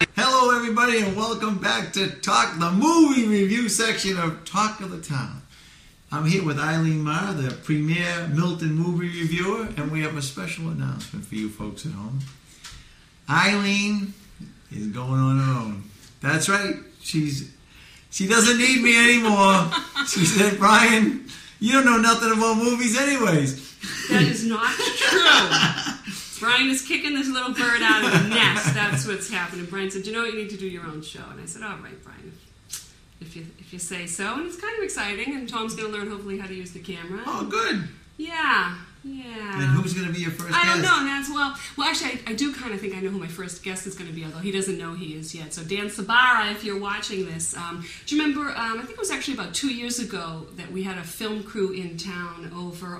Hello, everybody, and welcome back to Talk, the movie review section of Talk of the Town. I'm here with Eileen Maher, the premier Milton movie reviewer, and we have a special announcement for you folks at home. Eileen is going on her own. That's right. She doesn't need me anymore. She said, Brian, you don't know nothing about movies anyways. That is not true. Brian is kicking this little bird out of the nest. That's what's happening. Brian said, you know what, you need to do your own show. And I said, all right, Brian, if you say so. And it's kind of exciting. And Tom's going to learn, hopefully, how to use the camera. Oh, good. Yeah. And who's going to be your first guest? I don't know. That's, well, actually, I do kind of think I know who my first guest is going to be, although he doesn't know he is yet. So Dan Sabara, if you're watching this, do you remember, I think it was actually about 2 years ago that we had a film crew in town over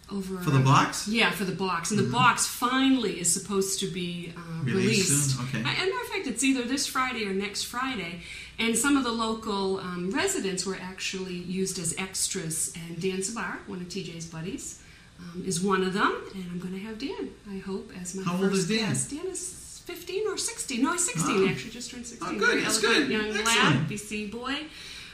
for the box? Yeah, for the box. And the box finally is supposed to be released. Soon? Okay. As a matter of fact, it's either this Friday or next Friday. And some of the local residents were actually used as extras. And Dan Sabara, one of TJ's buddies, is one of them. And I'm going to have Dan, I hope, as my How first old is Dan? guest. Dan is 15 or 16. No, he's 16 actually, just turned 16. Oh, good. Very That's eloquent good. young Excellent. lad, BC boy.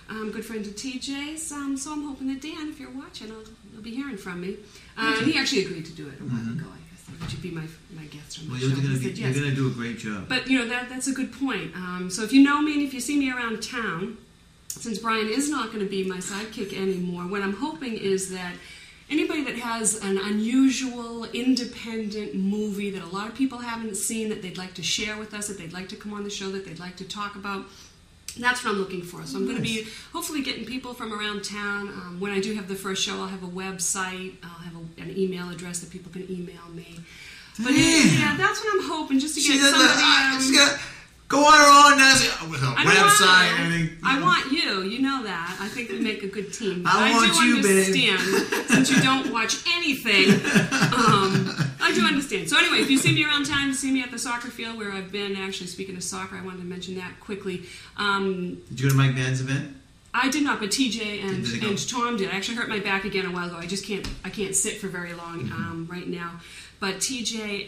Good friend of TJ's. So I'm hoping that Dan, if you're watching, you'll be hearing from me. And he actually agreed to do it a while ago. I guess would you be my guest on the show? You're going to do a great job. But you know that's a good point. So if you know me and if you see me around town, since Brian is not going to be my sidekick anymore, what I'm hoping is that anybody that has an unusual, independent movie that a lot of people haven't seen that they'd like to share with us, that they'd like to come on the show, that they'd like to talk about. That's what I'm looking for. So I'm going to be hopefully getting people from around town. When I do have the first show, I'll have a website. I'll have an email address that people can email me. But yeah, that's what I'm hoping, just to get somebody... Go on her own website and everything. I want you. You know that. I think we make a good team. But I want you, understand, since you don't watch anything, I do understand. So anyway, if you see me around town, you see me at the soccer field where I've been. Actually, speaking of soccer, I wanted to mention that quickly. Did you go to Mike Madden's event? I did not, but TJ and Tom did. I actually hurt my back again a while ago. I can't sit for very long right now. But TJ,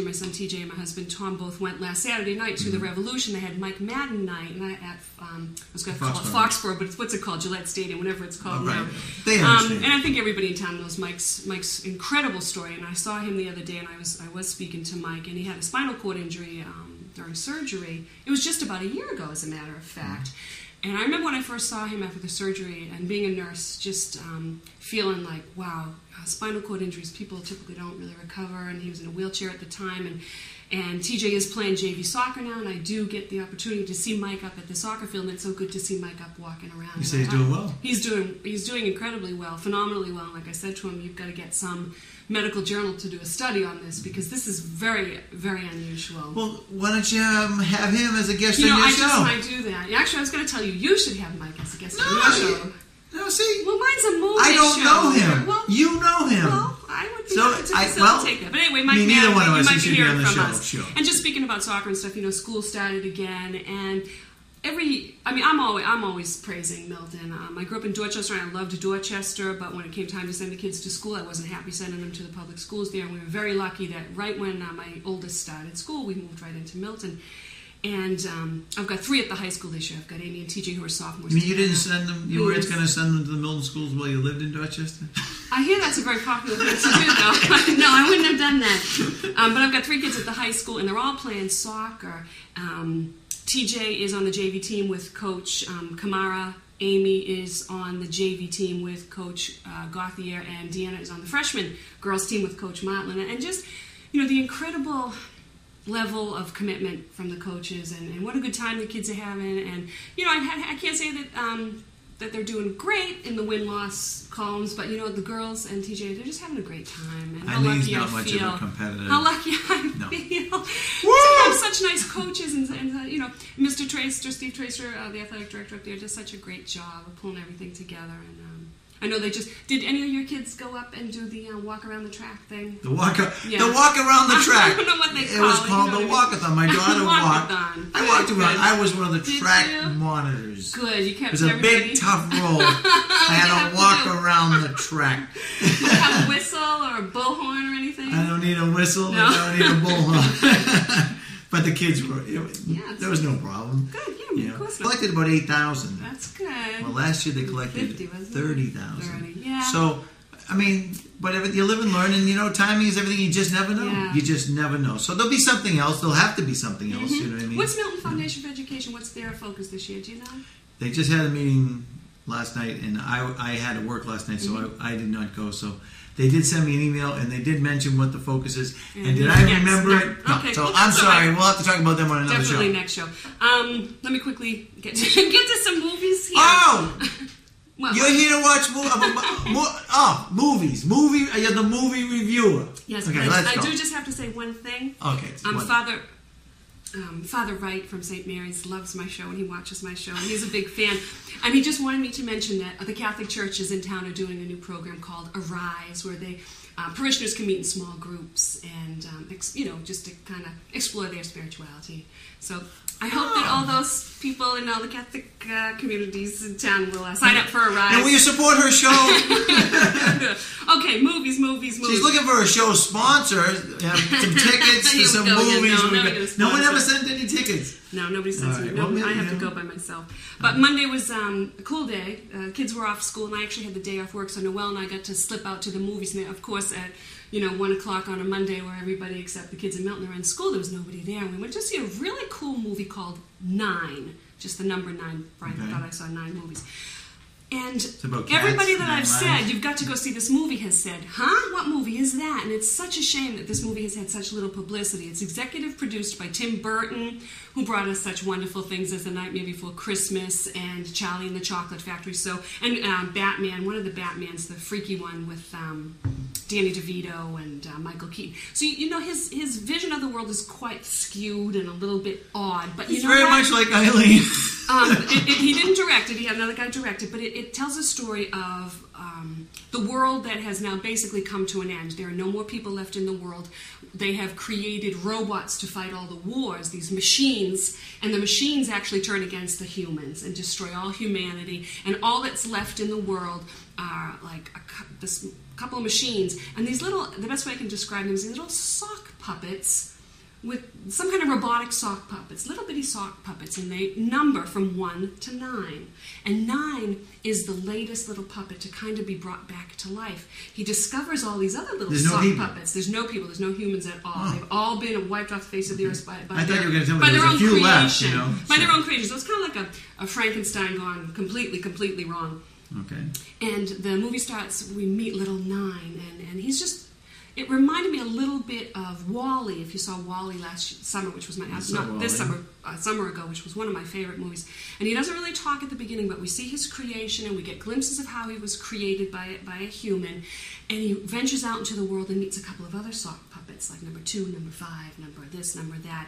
my son TJ, and my husband Tom both went last Saturday night to the Revolution. They had Mike Madden night, and I was going to call it Foxborough, but what's it called? Gillette Stadium, whatever it's called now. They understand. And I think everybody in town knows Mike's incredible story. And I saw him the other day, and I was speaking to Mike, and he had a spinal cord injury during surgery. It was just about a year ago, as a matter of fact. And I remember when I first saw him after the surgery and being a nurse, just feeling like, wow, spinal cord injuries, people typically don't really recover, and he was in a wheelchair at the time, and TJ is playing JV soccer now, and I do get the opportunity to see Mike up at the soccer field, and it's so good to see Mike up walking around. You say he's doing well? He's doing incredibly well, phenomenally well. Like I said to him, you've got to get some medical journal to do a study on this, because this is very, very unusual. Well, why don't you have him as a guest on your I show? just might do that. Actually, I was going to tell you should have Mike as a guest on your show. No, see, well, mine's a movie I don't show. know him. Well, you know him. Well, I would be able to facilitate that. But anyway, Mike neither one of us might should be be on hearing the from show. us. Sure. And just speaking about soccer and stuff, school started again, and I'm always praising Milton. I grew up in Dorchester, and I loved Dorchester, but when it came time to send the kids to school, I wasn't happy sending them to the public schools there, and we were very lucky that right when my oldest started school, we moved right into Milton. And I've got 3 at the high school this year. I've got Amy and TJ who are sophomores. You mean you didn't send them? You weren't going to send them to the Milton schools while you lived in Dorchester? I hear that's a very popular thing to do, though. No, I wouldn't have done that. But I've got 3 kids at the high school, and they're all playing soccer. TJ is on the JV team with Coach Kamara. Amy is on the JV team with Coach Gauthier, and Deanna is on the freshman girls team with Coach Martlin. And just, the incredible level of commitment from the coaches, and what a good time the kids are having. And I can't say that they're doing great in the win-loss columns, but the girls and TJ, they're just having a great time. And how lucky I feel. Of a competitor. How lucky I feel to have such nice coaches, and Mr. Tracer, Steve Tracer, the athletic director up there, does such a great job of pulling everything together. And I know they just... Did any of your kids go up and do the walk around the track thing? The walk around the track. I don't know what they call it. It was called the walkathon. My daughter walked. I walked around. I was one of the Did track you? monitors. Good. You kept It was a big, tough role. I had to walk around the track. Do you have a whistle or a bullhorn or anything? I don't need a whistle. No. I don't need a bullhorn. But the kids were, there was no problem. Good, yeah, of course not. Collected about 8,000. That's good. Well, last year they collected 30,000. 30, yeah. So, I mean, but you live and learn, and timing is everything. You just never know. Yeah. You just never know. So therell be something else. There'll have to be something else. You know what I mean? What's Milton Foundation for Education? What's their focus this year? Do you know? They just had a meeting last night, and I had to work last night, so I did not go. So they did send me an email, and they did mention what the focus is. And did I remember it? No. Okay. So I'm sorry. We'll have to talk about them on another Definitely show. next show. Let me quickly get to some movies here. Oh! Well, You're here to watch movies. You're the movie reviewer. Yes, okay, but let's I go. do just have to say one thing. Okay. Father Wright from St. Mary's loves my show, and he watches my show, and he's a big fan. And he just wanted me to mention that the Catholic churches in town are doing a new program called Arise, where they parishioners can meet in small groups and just to kind of explore their spirituality. So I hope that all those people in all the Catholic communities in town will sign up for Arise. And will you support her show? Okay, movies. She's looking for a show sponsor. Some tickets to some movies. No one ever sent any tickets. No, nobody sends me. No, I have to go by myself. But Monday was a cool day. Kids were off school, and I actually had the day off work, so Noelle and I got to slip out to the movies. And of course, at 1 o'clock on a Monday, where everybody except the kids in Milton are in school, there was nobody there. And we went to see a really cool movie called 9, just the number 9. Brian thought I saw 9 movies. And everybody that I've said, you've got to go see this movie, has said, huh? What movie is that? And it's such a shame that this movie has had such little publicity. It's executive produced by Tim Burton, who brought us such wonderful things as The Nightmare Before Christmas and Charlie and the Chocolate Factory. And Batman, one of the Batmans, the freaky one with Danny DeVito and Michael Keaton. So his vision of the world is quite skewed and a little bit odd. But it's very much like Eileen. He didn't direct it. He had another guy direct it. But it tells a story of the world that has now basically come to an end. There are no more people left in the world. They have created robots to fight all the wars, these machines, and the machines actually turn against the humans and destroy all humanity. And all that's left in the world are like this couple of machines. And the best way I can describe them is these little sock puppets with some kind of robotic sock puppets, little bitty sock puppets, and they number from 1 to 9. And 9 is the latest little puppet to kind of be brought back to life. He discovers all these other little sock puppets. There's no people. There's no humans at all. Oh. They've all been wiped off the face of the earth by their own creation. By their own creation. So it's kind of like a Frankenstein gone completely wrong. Okay. And the movie starts, we meet little 9, and he's just... It reminded me a little bit of WALL-E, if you saw WALL-E last summer, which was summer ago, which was one of my favorite movies. And he doesn't really talk at the beginning, but we see his creation and we get glimpses of how he was created by a human. And he ventures out into the world and meets a couple of other sock puppets, like number 2, number 5, number this, number that.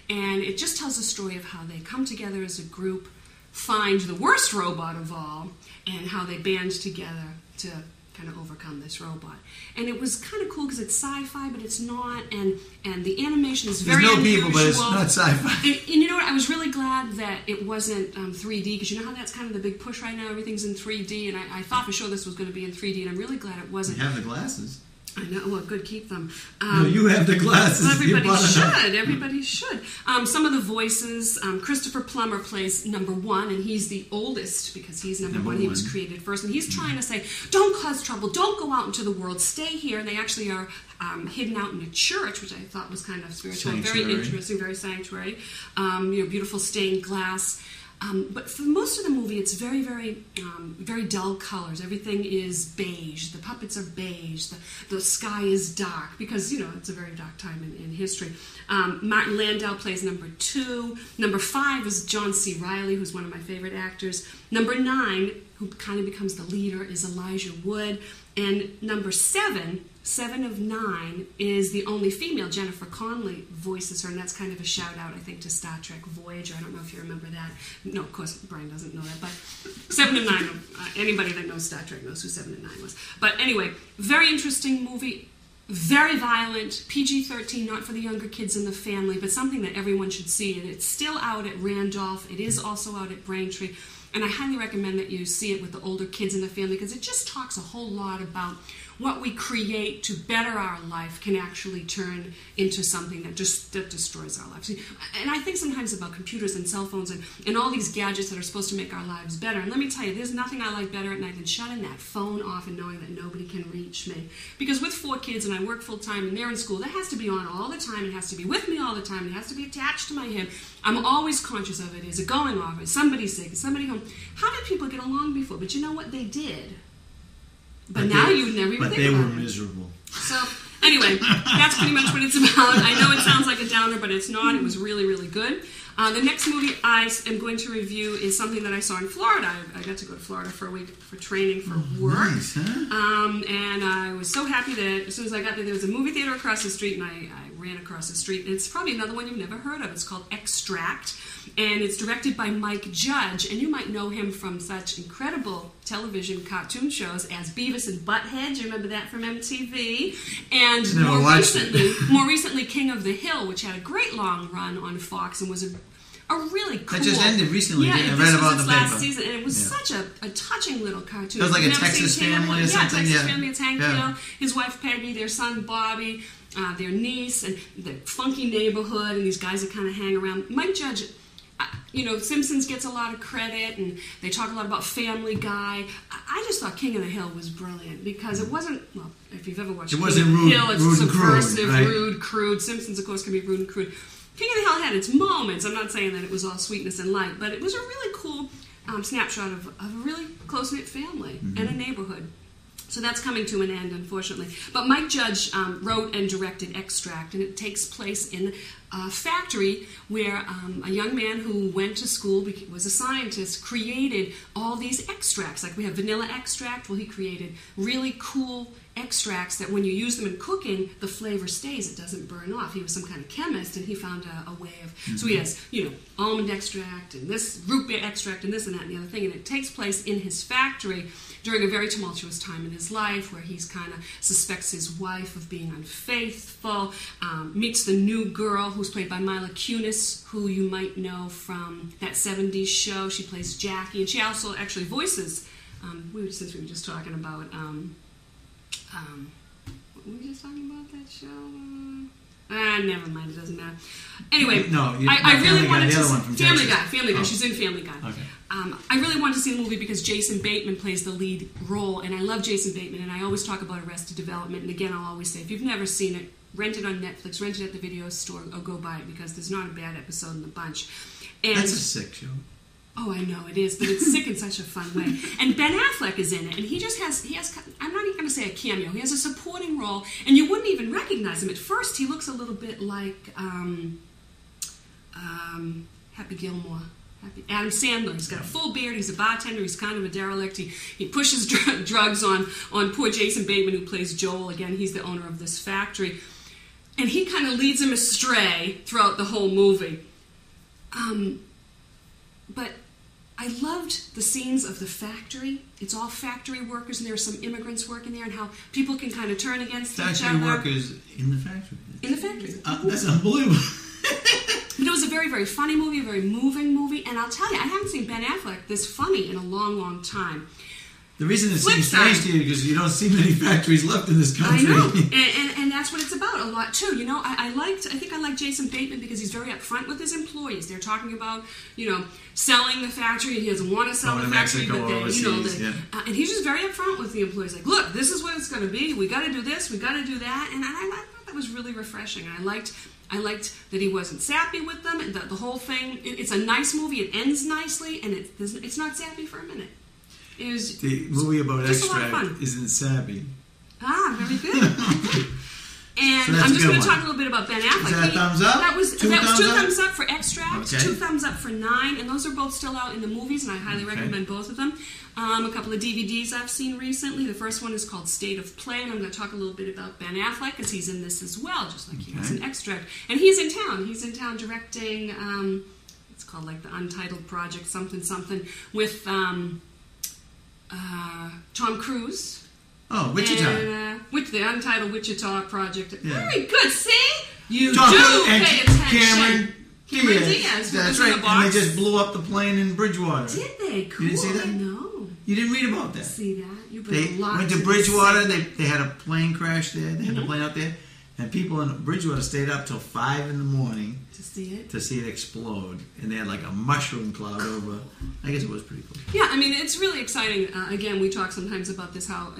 And it just tells a story of how they come together as a group, find the worst robot of all, and how they band together to kind of overcome this robot. And it was kind of cool because it's sci-fi, but it's not, and the animation is very unusual. There's no people, but it's not sci-fi. And you know what? I was really glad that it wasn't 3D, because you know how that's kind of the big push right now? Everything's in 3D, and I thought for sure this was going to be in 3D, and I'm really glad it wasn't. You have the glasses. I know. Well, good, keep them. No, you have the glasses. Everybody should. Everybody should. Some of the voices. Christopher Plummer plays number 1, and he's the oldest because he's number 1. He was created first, and he's trying to say, "Don't cause trouble. Don't go out into the world. Stay here." And they actually are hidden out in a church, which I thought was kind of spiritual, very interesting, very sanctuary. Beautiful stained glass. But for most of the movie, it's very, very, very dull colors. Everything is beige. The puppets are beige. The sky is dark because, it's a very dark time in history. Martin Landau plays number 2. Number 5 is John C. Reilly, who's one of my favorite actors. Number 9, who kind of becomes the leader, is Elijah Wood. And number 7 of 9, is the only female. Jennifer Connelly voices her, and that's kind of a shout-out, I think, to Star Trek Voyager. I don't know if you remember that. No, of course, Brian doesn't know that, but 7 of 9, anybody that knows Star Trek knows who 7 of 9 was. But anyway, very interesting movie, very violent, PG-13, not for the younger kids in the family, but something that everyone should see, and it's still out at Randolph. It is also out at Braintree. And I highly recommend that you see it with the older kids in the family, because it just talks a whole lot about what we create to better our life can actually turn into something that destroys our lives. And I think sometimes about computers and cell phones and all these gadgets that are supposed to make our lives better. And let me tell you, there's nothing I like better at night than shutting that phone off and knowing that nobody can reach me. Because with 4 kids and I work full time and they're in school, that has to be on all the time. It has to be with me all the time. It has to be attached to my hip. I'm always conscious of it. Is it going off? Is somebody sick? Is somebody home? How did people get along before? But you know what? They did. But now you would never even think about it. But they were miserable. So, anyway, that's pretty much what it's about. I know it sounds like a downer, but it's not. It was really, really good. The next movie I am going to review is something that I saw in Florida. I got to go to Florida for a week for training for work. Nice, huh? And I was so happy that as soon as I got there was a movie theater across the street, and I ran across the street. And it's probably another one you've never heard of. It's called Extract. And it's directed by Mike Judge, and you might know him from such incredible television cartoon shows as Beavis and Butthead. You remember that from MTV? And more recently, King of the Hill, which had a great long run on Fox and was a really cool... That just ended recently. Yeah, I read about the last paper. season, and it was such a touching little cartoon. It was like a Texas family or something. Texas family. It's Hank Hill, his wife Peggy, their son Bobby, their niece, and the funky neighborhood, and these guys that kind of hang around. Mike Judge... You know, Simpsons gets a lot of credit, and they talk a lot about Family Guy. I just thought King of the Hill was brilliant because it wasn't, well, if you've ever watched King of the Hill, it's subversive, rude, crude. Simpsons, of course, can be rude and crude. King of the Hill had its moments. I'm not saying that it was all sweetness and light, but it was a really cool snapshot of a really close-knit family and a neighborhood. So that's coming to an end, unfortunately. But Mike Judge wrote and directed Extract, and it takes place in a factory where a young man who went to school, was a scientist, created all these extracts. Like we have vanilla extract. Well, he created really cool extracts that when you use them in cooking, the flavor stays. It doesn't burn off. He was some kind of chemist, and he found a way of... So he has, almond extract, and this root beer extract, and this and that and the other thing. And it takes place in his factory during a very tumultuous time in his life where he's kind of suspects his wife of being unfaithful, meets the new girl who's played by Mila Kunis, who you might know from that 70s show. She plays Jackie, and she also actually voices, since we were just talking about, what were we just talking about that show? Never mind, it doesn't matter. Anyway, I really wanted to see Family Guy. She's in Family Guy. Okay. I really wanted to see the movie because Jason Bateman plays the lead role, and I love Jason Bateman, and I always talk about Arrested Development, and again, I'll always say, if you've never seen it, rent it on Netflix, rent it at the video store, or go buy it, because there's not a bad episode in the bunch. And that's a sick show. Oh, I know it is, but it's sick in such a fun way. And Ben Affleck is in it, and he has, I'm not even going to say a cameo, he has a supporting role, and you wouldn't even recognize him. At first, he looks a little bit like Happy Gilmore. Adam Sandler. He's got a full beard, he's a bartender, he's kind of a derelict, he pushes drugs on poor Jason Bateman, who plays Joel. Again, he's the owner of this factory. And he kind of leads him astray throughout the whole movie. But I loved the scenes of the factory. It's all factory workers, and there are some immigrants working there, and how people can kind of turn against each other. Factory workers in the factory? In the factory. That's unbelievable. But it was a very, very funny movie, a very moving movie, and I'll tell you, I haven't seen Ben Affleck this funny in a long, long time. The reason it seems strange to you is because you don't see many factories left in this country. I know, and that's what it's about a lot too. I think I like Jason Bateman because he's very upfront with his employees. They're talking about selling the factory, and he doesn't want to sell the factory, Mexico, but and he's just very upfront with the employees. Like, look, this is what it's going to be. We got to do this. We got to do that, and I thought that was really refreshing. And I liked that he wasn't sappy with them, and the whole thing. It's a nice movie. It ends nicely, and it's not sappy for a minute. It was the movie about Extract isn't sappy. Very good. And so I'm just going to talk a little bit about Ben Affleck. Is that a thumbs up? That was 2 thumbs up for Extract, 2 thumbs up for 9, and those are both still out in the movies, and I highly recommend both of them. A couple of DVDs I've seen recently. The first one is called State of Play, and I'm going to talk a little bit about Ben Affleck, because he's in this as well, just like he was in Extract. And he's in town. He's in town directing, it's called like the Untitled Project, something, with Tom Cruise. Oh, Wichita. With the Untitled Wichita Project. Yeah. Very good, see? You Tom do pay attention. Cameron Diaz. That's right, and they just blew up the plane in Bridgewater. Did they? Cool. You didn't see that? No. You didn't read about that. See that? You bring They a lot went to this Bridgewater. segment. They had a plane crash there. They had the plane out there. And people in Bridgewater stayed up till 5 in the morning To see it? to see it explode. And they had like a mushroom cloud over. I guess it was pretty cool. Yeah, I mean, it's really exciting. Again, we talk sometimes about this, how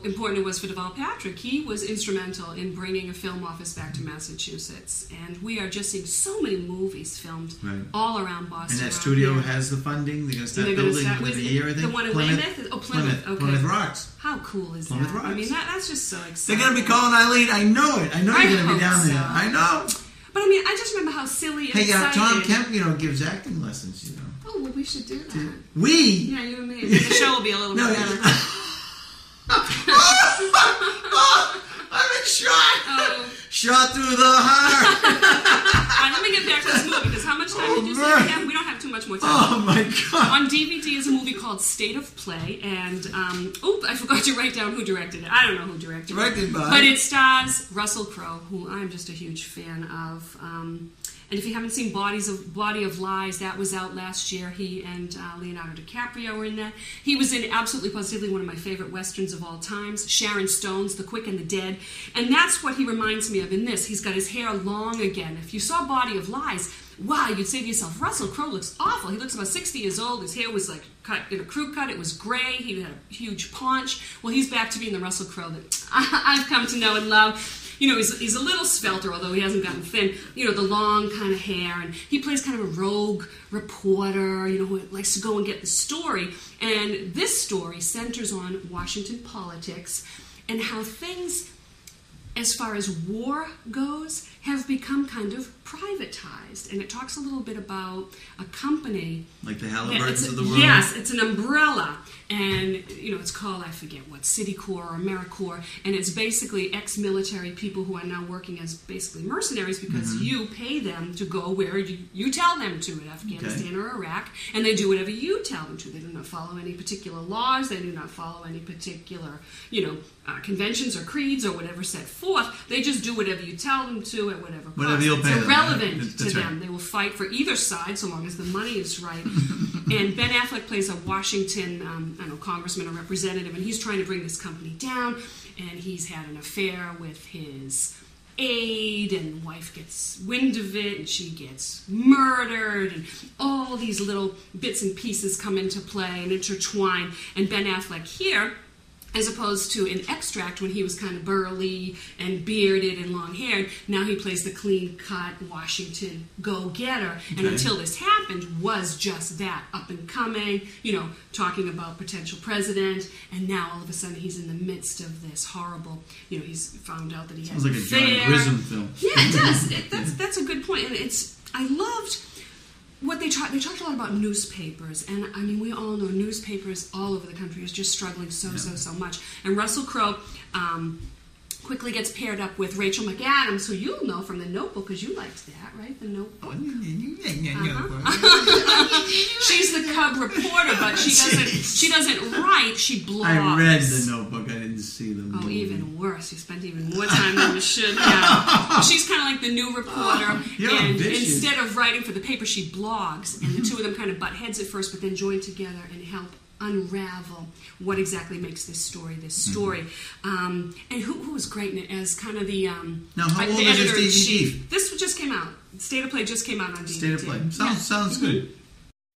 important it was for Deval Patrick. He was instrumental in bringing a film office back to Massachusetts. And we are just seeing so many movies filmed all around Boston. And that studio has the funding. They're going to start building within a year, I think. The one in Weymouth? Oh, Plymouth. Okay. Plymouth Rocks. How cool is Plymouth that? Rocks. I mean, that's just so exciting. They're going to be calling Eileen. I know it. I know you're going to be down there. I know. But I mean, I just remember how silly and exciting. Tom Kemp, gives acting lessons, Oh, well, we should do that. We? Yeah, you and me. The show will be a little bit better. I'm in shock. Oh. Shot through the heart. All right, let me get back to this movie, because how much time did you say we have? We don't have too much more time. Oh, my God. On DVD is a movie called State of Play, and, I forgot to write down who directed it. I don't know who directed it. Directed by. But it stars Russell Crowe, who I'm just a huge fan of. And if you haven't seen Body of Lies, that was out last year. He and Leonardo DiCaprio were in that. He was in absolutely positively one of my favorite westerns of all times, Sharon Stone's The Quick and the Dead. And that's what he reminds me of in this. He's got his hair long again. If you saw Body of Lies, wow, you'd say to yourself, Russell Crowe looks awful. He looks about 60 years old. His hair was like cut in a crew cut. It was gray. He had a huge paunch. Well, he's back to being the Russell Crowe that I've come to know and love. He's a little svelter, although he hasn't gotten thin. The long kind of hair, and he plays kind of a rogue reporter, who likes to go and get the story. And this story centers on Washington politics and how things, as far as war goes, have become kind of privatized. And it talks a little bit about a company. Like the Halliburtons of the world? Yes, it's an umbrella. And, it's called, I forget what, Citicorp or AmeriCorps. And it's basically ex-military people who are now working as basically mercenaries because you pay them to go where you tell them to, in Afghanistan or Iraq. And they do whatever you tell them to. They do not follow any particular laws. They do not follow any particular, conventions or creeds or whatever set forth. They just do whatever you tell them to at whatever cost. Whatever you'll pay it's irrelevant them. to them. They will fight for either side so long as the money is right. And Ben Affleck plays a Washington, congressman or representative, and he's trying to bring this company down, and he's had an affair with his aide, and the wife gets wind of it, and she gets murdered, and all these little bits and pieces come into play and intertwine. And Ben Affleck here, as opposed to in Extract when he was kind of burly and bearded and long-haired, now he plays the clean-cut Washington go-getter. And until this happened, was just that, up-and-coming, talking about potential president. And now all of a sudden he's in the midst of this horrible, he's found out that he has an affair. Sounds like a John Grissom film. Yeah, it does. That's a good point. And I loved what they talked a lot about newspapers, and I mean, we all know newspapers all over the country is just struggling so much. And Russell Crowe quickly gets paired up with Rachel McAdams, who you'll know from The Notebook, because you liked that, right? The Notebook. She's the cub reporter, but she doesn't write. She blogs. I read The Notebook. I didn't see the movie. Oh, even worse. You spent even more time than you should have. She's kind of like the new reporter, and instead of writing for the paper, she blogs, and the two of them kind of butt heads at first, but then join together and help unravel what exactly makes this story. And who was great in it as kind of the now, how old is this DVD? This just came out. State of Play just came out on DVD. State of Play. Sounds good.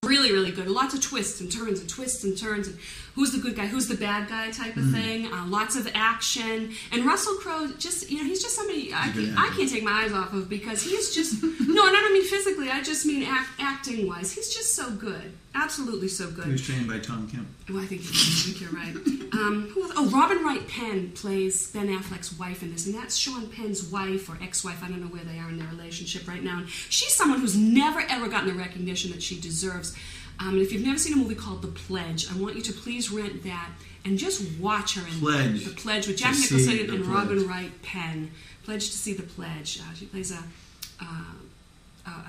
Really, really good. Lots of twists and turns and who's the good guy, who's the bad guy type of thing. Lots of action. And Russell Crowe, he's just somebody I can't take my eyes off of, because he's just, no, and I don't mean physically, I just mean acting-wise. He's just so good. Absolutely so good. He was trained by Tom Kemp. Well, I think you're right. Robin Wright Penn plays Ben Affleck's wife in this, and that's Sean Penn's wife or ex-wife. I don't know where they are in their relationship right now. And she's someone who's never, ever gotten the recognition that she deserves. And if you've never seen a movie called The Pledge, I want you to please rent that and just watch her in The Pledge with Jack Nicholson and Robin Wright Penn. Pledge to see The Pledge. She plays a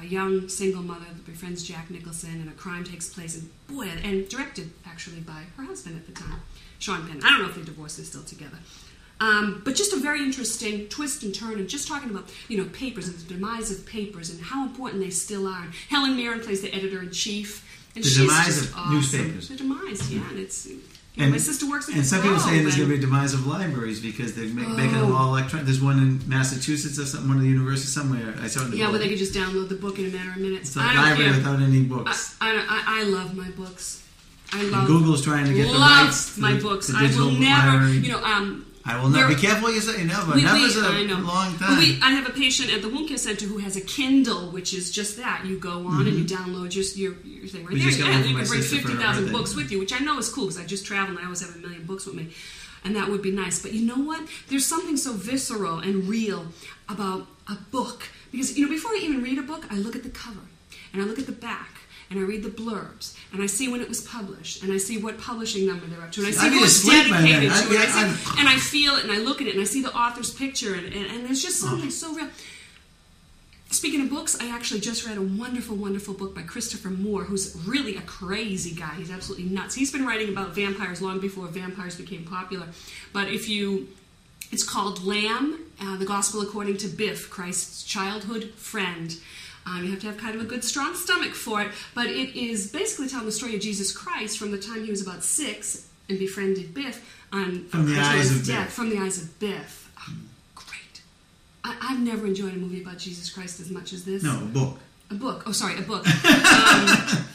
young single mother that befriends Jack Nicholson, and a crime takes place, and directed actually by her husband at the time, Sean Penn. I don't know if they're divorced, they're still together. But just a very interesting twist and turn, and just talking about papers and the demise of papers and how important they still are. And Helen Mirren plays the editor-in-chief, And the she's demise just of awesome. newspapers. The demise, yeah, and it's. And my sister works at and some people Crowe, say there's going to be a demise of libraries because they're making them all electronic. There's one in Massachusetts or something, one of the universities somewhere. I saw it in the book. where they could just download the book in a matter of minutes. It's a library without any books. I love my books. And Google's trying to get the rights to my the, books. the I digital will never, library. I will not. Be careful what you say. Never. Never's a long time. I have a patient at the wound care center who has a Kindle, which is just that. You go on and you download your thing right there. And you can bring 50,000 books with you, which I know is cool because I just travel and I always have 1 million books with me. And that would be nice. But you know what? There's something so visceral and real about a book. Because, before I even read a book, I look at the cover and I look at the back. And I read the blurbs, and I see when it was published, and I see what publishing number they're up to, and I see who it's dedicated to, and I feel it, and I look at it, and I see the author's picture, and there's just something so real. Speaking of books, I actually just read a wonderful, wonderful book by Christopher Moore, who's really a crazy guy. He's absolutely nuts. He's been writing about vampires long before vampires became popular. But it's called Lamb, the Gospel According to Biff, Christ's childhood friend. You have to have kind of a good, strong stomach for it, but it is basically telling the story of Jesus Christ from the time he was about 6 and befriended Biff from the eyes of Biff. From the eyes of Biff. Oh, great. I've never enjoyed a movie about Jesus Christ as much as this. No, a book. A book. Oh, sorry, a book.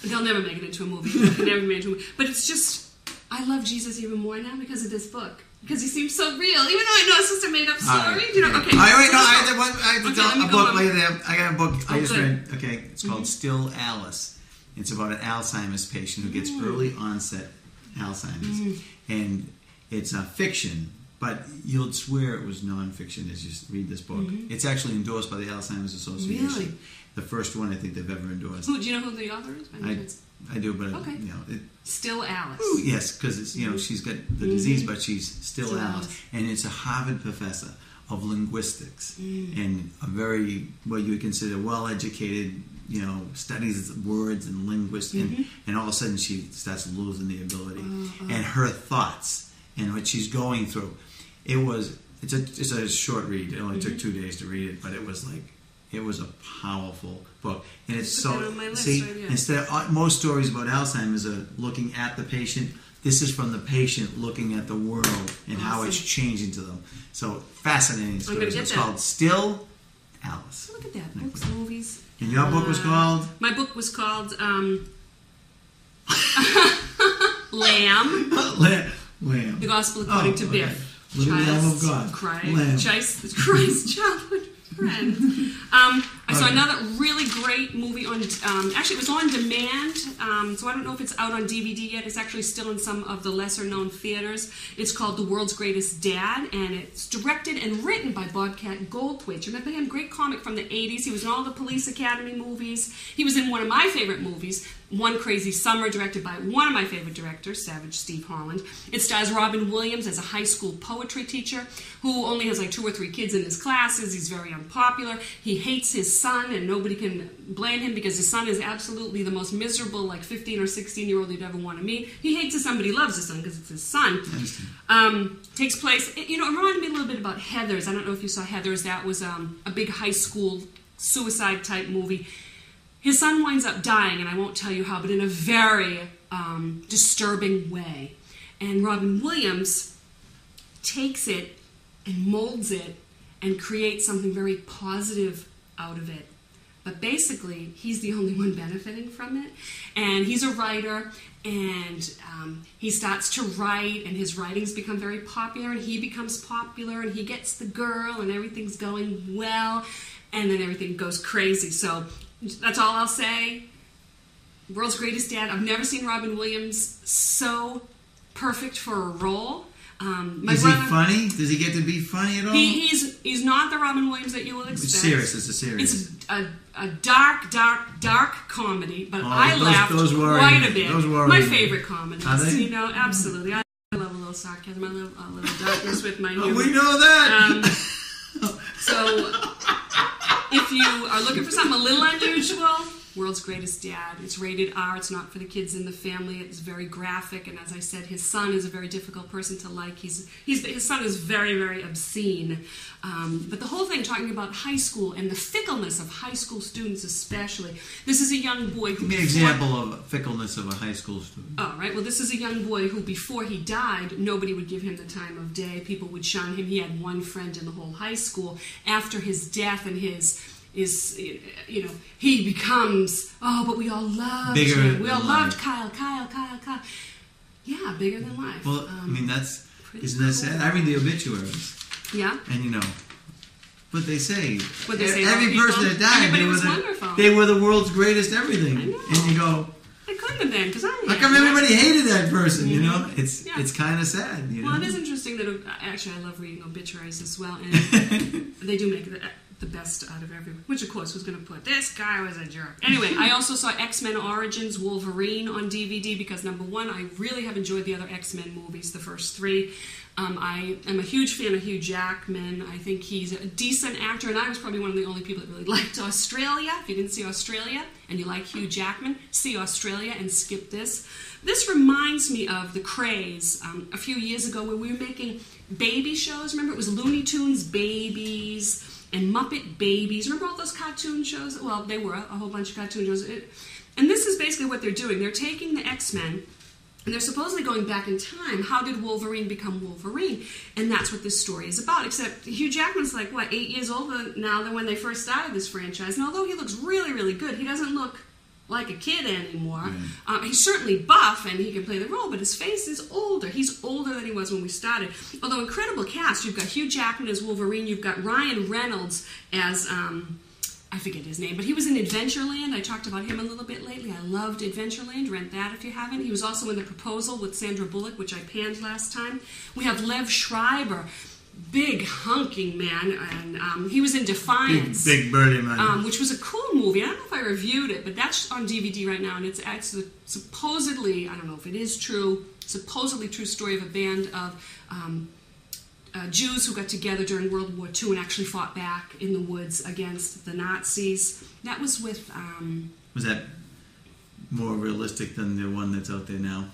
They'll never make it into a movie. They'll never make it into a movie. But it's just, I love Jesus even more now because of this book. Because he seems so real, even though I know it's just a made-up story. Okay. I have to tell a book later. I got a book I just read. Okay, it's called Still Alice. It's about an Alzheimer's patient who gets early onset Alzheimer's. And it's a fiction, but you'll swear it was non-fiction as you read this book. It's actually endorsed by the Alzheimer's Association. Really? The first one I think they've ever endorsed. Do you know who the author is? I do, but okay. Still Alice. Yes, because it's she's got the disease, but she's still Alice, and it's a Harvard professor of linguistics and a very what you would consider well-educated, studies words and linguistics, and all of a sudden she starts losing the ability, and her thoughts and what she's going through. It's a short read. It only took 2 days to read it, but it was a powerful book, and it's so instead of most stories about Alzheimer's are looking at the patient. This is from the patient looking at the world and how it's changing to them. So fascinating story. It's called Still Alice. Look at that, books, movies. And your book was called? My book was called Lamb. Lamb. The Gospel According to Biff. Little Lamb of God. Christ's childhood friend. I saw another really great movie on, actually it was on demand, so I don't know if it's out on DVD yet. It's actually still in some of the lesser known theaters. It's called The World's Greatest Dad, and it's directed and written by Bobcat Goldthwait. Remember him? Great comic from the 80s. He was in all the Police Academy movies. He was in one of my favorite movies, One Crazy Summer, directed by one of my favorite directors, Savage Steve Holland. It stars Robin Williams as a high school poetry teacher who only has 2 or 3 kids in his classes. He's very unpopular. He hates his son, and nobody can blame him because his son is absolutely the most miserable 15 or 16-year-old you'd ever want to meet. He hates his son, but he loves his son because it's his son. Takes place, it reminded me a little bit about Heathers. I don't know if you saw Heathers. That was a big high school suicide type movie. His son winds up dying, and I won't tell you how, but in a very disturbing way. And Robin Williams takes it and molds it and creates something very positive out of it. But basically, he's the only one benefiting from it. And he's a writer, and he starts to write, and his writings become very popular, and he becomes popular, and he gets the girl, and everything's going well, and then everything goes crazy. So that's all I'll say. World's Greatest Dad. I've never seen Robin Williams so perfect for a role. Is he funny? Does he get to be funny at all? He's not the Robin Williams that you will expect. It's serious. It's a serious. It's a dark comedy, but I laughed quite a bit. My favorite comedies. Are they? Absolutely. I love a little sarcasm. I love a little darkness with my humor. We know that. So, if you are looking for something a little unusual, World's Greatest Dad. It's rated R. It's not for the kids in the family. It's very graphic, and as I said, his son is a very difficult person to like. His son is very, very obscene. But the whole thing talking about high school and the fickleness of high school students especially. This is a young boy who... Give me an example of fickleness of a high school student. Oh, right. Well, this is a young boy who, before he died, nobody would give him the time of day. People would shun him. He had one friend in the whole high school. After his death and he becomes, oh, but we all loved him. We all loved Kyle. Yeah, bigger than life. Well, isn't that sad? I read the obituaries. Yeah. And what they say. What they say every person that died, they were the world's greatest everything. I know. And you go, it couldn't have been, because how come everybody hated that person? It's kind of sad. Well, it is interesting that actually I love reading obituaries as well, and they do make the best out of everyone. Which, of course, was going to put this guy was a jerk. Anyway, I also saw X-Men Origins Wolverine on DVD because, number one, I really have enjoyed the other X-Men movies, the first three. I am a huge fan of Hugh Jackman. I think he's a decent actor, and I was probably one of the only people that really liked Australia. If you didn't see Australia and you like Hugh Jackman, see Australia and skip this. This reminds me of the craze a few years ago where we were making baby shows. Remember, it was Looney Tunes Babies and Muppet Babies. Remember all those cartoon shows? Well, they were a whole bunch of cartoon shows. And this is basically what they're doing. They're taking the X-Men, and they're supposedly going back in time. How did Wolverine become Wolverine? And that's what this story is about. Except Hugh Jackman's 8 years older now than when they first started this franchise. And although he looks really, really good, he doesn't look like a kid anymore. Right. He's certainly buff and he can play the role, but his face is older. He's older than he was when we started. Although incredible cast. You've got Hugh Jackman as Wolverine. You've got Ryan Reynolds as... I forget his name, but he was in Adventureland. I talked about him a little bit lately. I loved Adventureland. Rent that if you haven't. He was also in The Proposal with Sandra Bullock, which I panned last time. We have Lev Schreiber, big hunking man, and he was in Defiance. Big birdie man. Which was a cool movie. I don't know if I reviewed it, but that's on DVD right now, and it's supposedly, I don't know if it is true, supposedly true story of a band of... Jews who got together during World War II and actually fought back in the woods against the Nazis. That was with... was that more realistic than the one that's out there now?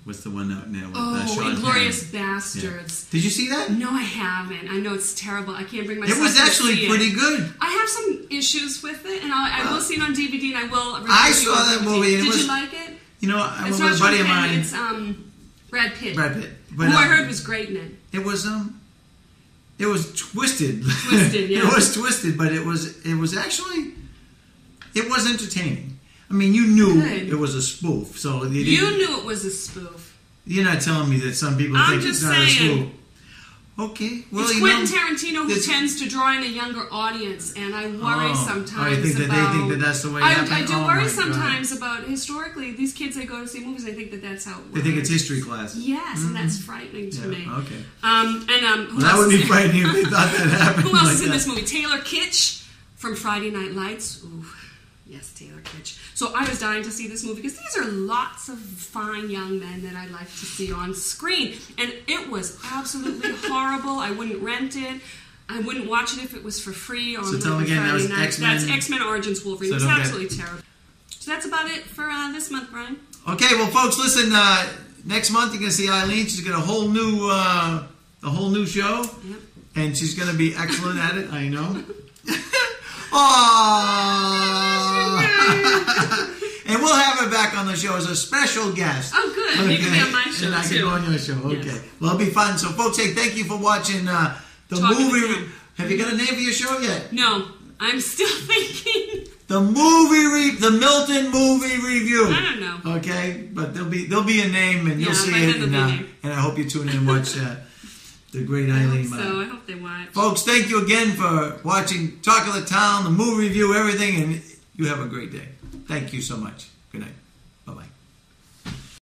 What's the one out now with Sean Inglourious Bastards. Yeah. Did you see that? No, I haven't. I know it's terrible. I can't bring myself to see it. It was actually pretty good. I have some issues with it, and I will see it on DVD, and I will... I saw that movie. Did you like it? I went with a buddy of mine. It's Brad Pitt. But, who I heard was great in it. It was twisted. Twisted, yeah. It was twisted, but it was actually, it was entertaining. I mean, you knew it was a spoof, so you knew it was a spoof. You're not telling me that some people think it's not a spoof. Okay, well, it's Quentin Tarantino who tends to draw in a younger audience, and I worry sometimes they think that that's the way it happened? I do worry sometimes about, historically, these kids that go to see movies, I think that that's how it works. They think it's history class. Yes, and that's frightening to me. Okay. That would be frightening if they thought that happened. Who else is in this movie? Taylor Kitsch from Friday Night Lights. Ooh. Yes, Taylor Kitsch. So I was dying to see this movie because these are lots of fine young men that I'd like to see on screen. And it was absolutely horrible. I wouldn't rent it. I wouldn't watch it if it was for free on Friday night. X-Men. That's X-Men Origins Wolverine. It's absolutely terrible. So that's about it for this month, Brian. Okay, well, folks, listen. Next month you're going to see Eileen. She's got a whole new show. Yep. And she's going to be excellent at it, I know. And we'll have her back on the show as a special guest. Oh, good. Okay. You can be on my show, and I can go on your show. Okay. Yes. Well, it'll be fun. So, folks, thank you for watching the movie. Have you got a name for your show yet? No. I'm still thinking. The Milton movie review. I don't know. Okay? But there'll be a name, and you'll see it. And I hope you tune in and watch the great Eileen Maher. So I hope they watch. Folks, thank you again for watching Talk of the Town, the movie review, everything, and you have a great day. Thank you so much. Good night.